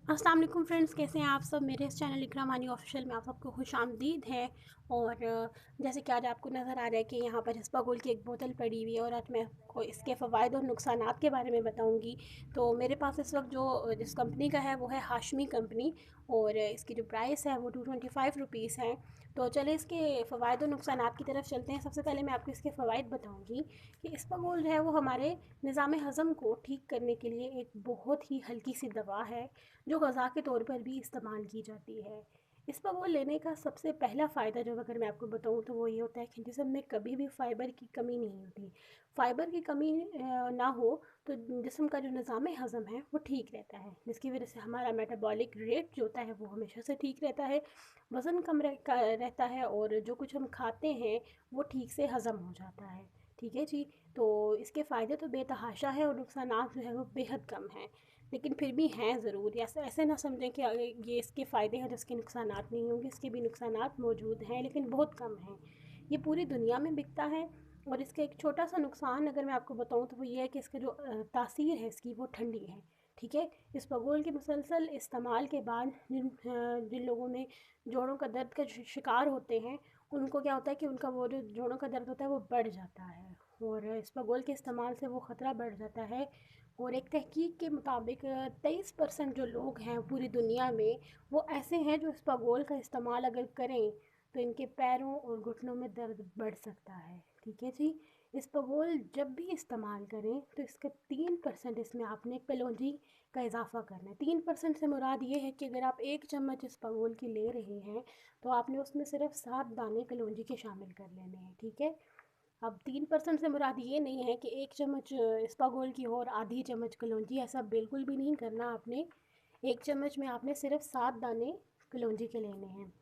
अस्सलाम वालेकुम फ्रेंड्स, कैसे हैं आप सब। मेरे इस चैनल इकरा मानी ऑफिशियल में आप सबको खुश आमदीद है। और जैसे कि आज आपको नज़र आ रहा है कि यहाँ पर हिस्पागोल की एक बोतल पड़ी हुई है और आज मैं आपको इसके फ़वाइद और नुकसानात के बारे में बताऊँगी। तो मेरे पास इस वक्त जो जिस कंपनी का है वो है हाशमी कंपनी, और इसकी जो प्राइस है वो 225 रुपीज़ है। तो चले इसके फ़वाइद और नुकसानात की तरफ चलते हैं। सबसे पहले मैं आपको इसके फ़वाइद बताऊँगी कि हिस्पागोल जो है वो हमारे निज़ाम हज़म को ठीक करने के लिए एक बहुत ही हल्की सी दवा है जो ग़ज़ा के तौर पर भी इस्तेमाल की जाती है। इसबगोल लेने का सबसे पहला फ़ायदा जो अगर मैं आपको बताऊँ तो वो ये होता है कि जिस्म में कभी भी फ़ाइबर की कमी नहीं होती। फ़ाइबर की कमी ना हो तो जिस्म का जो निज़ाम हज़म है वो ठीक रहता है, जिसकी वजह से हमारा मेटाबॉलिक रेट जो होता है वो हमेशा से ठीक रहता है, वज़न कम रहता है और जो कुछ हम खाते हैं वो ठीक से हज़म हो जाता है। ठीक है जी। तो इसके फ़ायदे तो बेतहाशा है और नुकसानात जो है वो बेहद कम हैं, लेकिन फिर भी हैं ज़रूर। ऐसे ऐसे ना समझें कि ये इसके फ़ायदे हैं तो इसके नुकसानात नहीं होंगे। इसके भी नुकसानात मौजूद हैं लेकिन बहुत कम हैं। ये पूरी दुनिया में बिकता है। और इसका एक छोटा सा नुकसान अगर मैं आपको बताऊँ तो वो ये है कि इसका जो तासीर है इसकी वो ठंडी है। ठीक है। इस बगोल के मुसलसल इस्तेमाल के बाद जिन लोगों में जोड़ों का दर्द का शिकार होते हैं उनको क्या होता है कि उनका वो जो जोड़ों का दर्द होता है वो बढ़ जाता है, और इस बगोल के इस्तेमाल से वो ख़तरा बढ़ जाता है। और एक तहकीक के मुताबिक 23% जो लोग हैं पूरी दुनिया में वो ऐसे हैं जो इसबगोल का इस्तेमाल अगर करें तो इनके पैरों और घुटनों में दर्द बढ़ सकता है। ठीक है जी। इसबगोल जब भी इस्तेमाल करें तो इसका 3% इसमें आपने कलौंजी का इजाफ़ा करना है। 3% से मुराद ये है कि अगर आप 1 चम्मच इसबगोल की ले रहे हैं तो आपने उसमें सिर्फ 7 दाने कलौंजी के शामिल कर लेने हैं। ठीक है। अब 3% से मुराद ये नहीं है कि 1 चम्मच इसबगोल की और आधी चम्मच कलौंजी, ऐसा बिल्कुल भी नहीं करना आपने। 1 चम्मच में आपने सिर्फ 7 दाने कलौंजी के लेने हैं।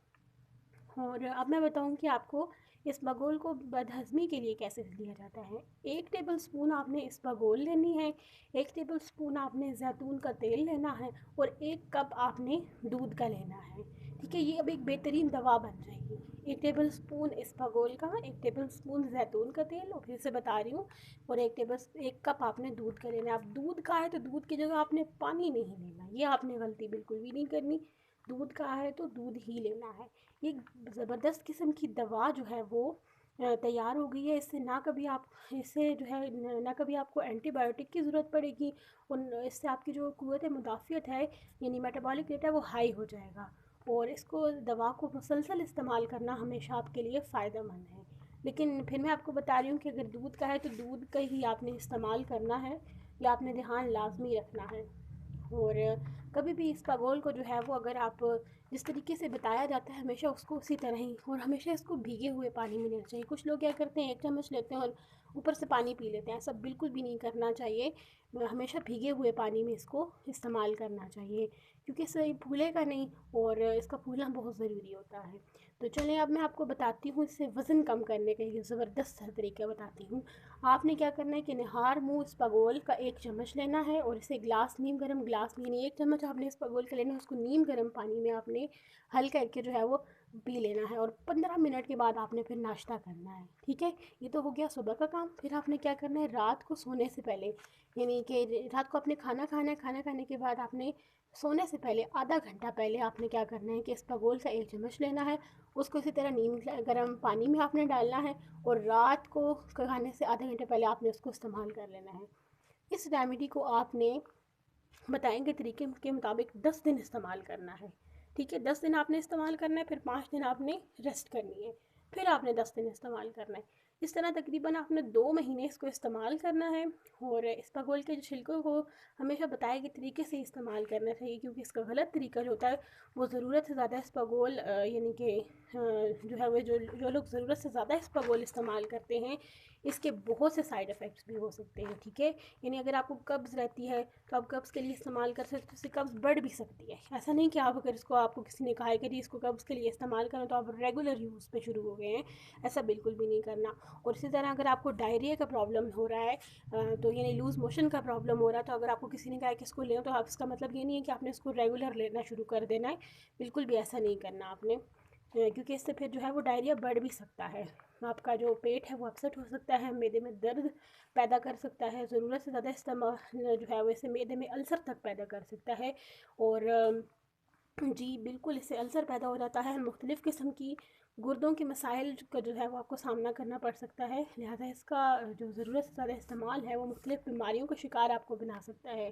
और अब मैं बताऊं कि आपको इस बगोल को बदहज़मी के लिए कैसे लिया जाता है। 1 टेबल स्पून आपने इस बगोल लेनी है, 1 टेबल स्पून आपने ज़ैतून का तेल लेना है और 1 कप आपने दूध का लेना है। ठीक है। ये अब एक बेहतरीन दवा बन जाएगी। 1 टेबल स्पून इस बगोल का, 1 टेबल स्पून ज़ैतून का तेल, और फिर से बता रही हूँ, और 1 कप आपने दूध का लेना है। अब दूध का है तो दूध की जगह आपने पानी नहीं लेना, ये आपने गलती बिल्कुल भी नहीं करनी। दूध का है तो दूध ही लेना है। ये ज़बरदस्त किस्म की दवा जो है वो तैयार हो गई है। इससे जो है ना कभी आपको एंटीबायोटिक की ज़रूरत पड़ेगी, और इससे आपकी जो क़ुव्वत मुदाफ़ियत है यानी मेटाबॉलिक रेट है वो हाई हो जाएगा। और इसको दवा को मुसलसल इस्तेमाल करना हमेशा आपके लिए फ़ायदेमंद है। लेकिन फिर मैं आपको बता रही हूँ कि अगर दूध का है तो दूध का ही आपने इस्तेमाल करना है, या आपने ध्यान लाजमी रखना है। और कभी भी इस पागोल को जो है वो अगर आप जिस तरीके से बताया जाता है हमेशा उसको उसी तरह ही, और हमेशा इसको भीगे हुए पानी में लेना चाहिए। कुछ लोग क्या करते हैं 1 चम्मच लेते हैं और ऊपर से पानी पी लेते हैं, ऐसा बिल्कुल भी नहीं करना चाहिए। हमेशा भीगे हुए पानी में इसको इस्तेमाल करना चाहिए, क्योंकि इससे ये फूलेगा नहीं और इसका फूलना बहुत ज़रूरी होता है। तो चलें अब मैं आपको बताती हूँ इससे वज़न कम करने का एक ज़बरदस्त तरीका बताती हूँ। आपने क्या करना है कि निहार मुँह इस पगोल का 1 चम्मच लेना है और इसे ग्लास नीम गर्म ग्लास में, यानी 1 चम्मच आपने इस पगोल का लेना है, उसको नीम गर्म पानी में आपने हल करके जो है वो पी लेना है, और 15 मिनट के बाद आपने फिर नाश्ता करना है। ठीक है। ये तो हो गया सुबह का काम। फिर आपने क्या करना है, रात को सोने से पहले, यानी कि रात को आपने खाना खाना है, खाना खाने के बाद आपने सोने से पहले आधा घंटा पहले आपने क्या करना है कि इस पगोल का 1 चम्मच लेना है, उसको इसी तरह नीम गर्म पानी में आपने डालना है, और रात को खाने से आधे घंटे पहले आपने उसको इस्तेमाल कर लेना है। इस रेमेडी को आपने बताएंगे तरीके के मुताबिक 10 दिन इस्तेमाल करना है। ठीक है। 10 दिन आपने इस्तेमाल करना है, फिर 5 दिन आपने रेस्ट करनी है, फिर आपने 10 दिन इस्तेमाल करना है। इस तरह तकरीबन आपने 2 महीने इसको इस्तेमाल करना है। और इसबगोल के छिलकों को हमेशा बताए गए तरीके से इस्तेमाल करना चाहिए, क्योंकि इसका गलत तरीका जो होता है वो ज़रूरत से ज़्यादा इसबगोल यानी कि जो है वो जो लोग ज़रूरत से ज़्यादा इसबगोल इस्तेमाल करते हैं इसके बहुत से साइड इफ़ेक्ट्स भी हो सकते हैं। ठीक है। यानी अगर आपको कब्ज़ रहती है तो आप कब्ज़ के लिए इस्तेमाल कर सकते हो, इससे कब्ज़ बढ़ भी सकती है। ऐसा नहीं कि आप अगर इसको आपको किसी ने कहा है कि इसको कब्ज़ के लिए इस्तेमाल करें तो आप रेगुलर यूज़ पे शुरू हो गए हैं, ऐसा बिल्कुल भी नहीं करना। और इसी तरह अगर आपको डायरिया का प्रॉब्लम हो रहा है तो यानी लूज़ मोशन का प्रॉब्लम हो रहा है, तो अगर आपको किसी ने कहा है कि इसको लें तो आप इसका मतलब ये नहीं है कि आपने इसको रेगुलर लेना शुरू कर देना है, बिल्कुल भी ऐसा नहीं करना आपने। کیونکہ اس سے پھر جو ہے وہ ڈائریا بڑھ بھی سکتا ہے، آپ کا جو پیٹ ہے وہ اپسٹ ہو سکتا ہے، معدے میں درد پیدا کر سکتا ہے، ضرورت سے زیادہ استعمال جو ہے وہ اسے معدے میں السر تک پیدا کر سکتا ہے، اور جی بالکل اس سے السر پیدا ہو جاتا ہے، مختلف قسم کی گردوں کے مسائل کا جو ہے وہ آپ کو سامنا کرنا پڑ سکتا ہے، لہٰذا اس کا جو ضرورت سے زیادہ استعمال ہے وہ مختلف بیماریوں کا شکار آپ کو بنا سکتا ہے۔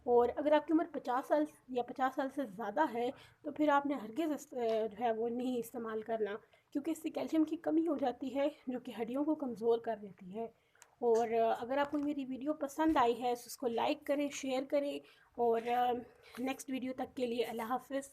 اور اگر آپ کی عمر 50 سال یا 50 سال سے زیادہ ہے تو پھر آپ نے ہرگز جو ہے وہ نہیں استعمال کرنا، کیونکہ اس سے کیلشیم کی کمی ہو جاتی ہے جو کہ ہڈیوں کو کمزور کر دیتی ہے۔ اور اگر آپ کو میری ویڈیو پسند آئی ہے تو اس کو لائک کریں، شیئر کریں، اور نیکسٹ ویڈیو تک کے لیے اللہ حافظ۔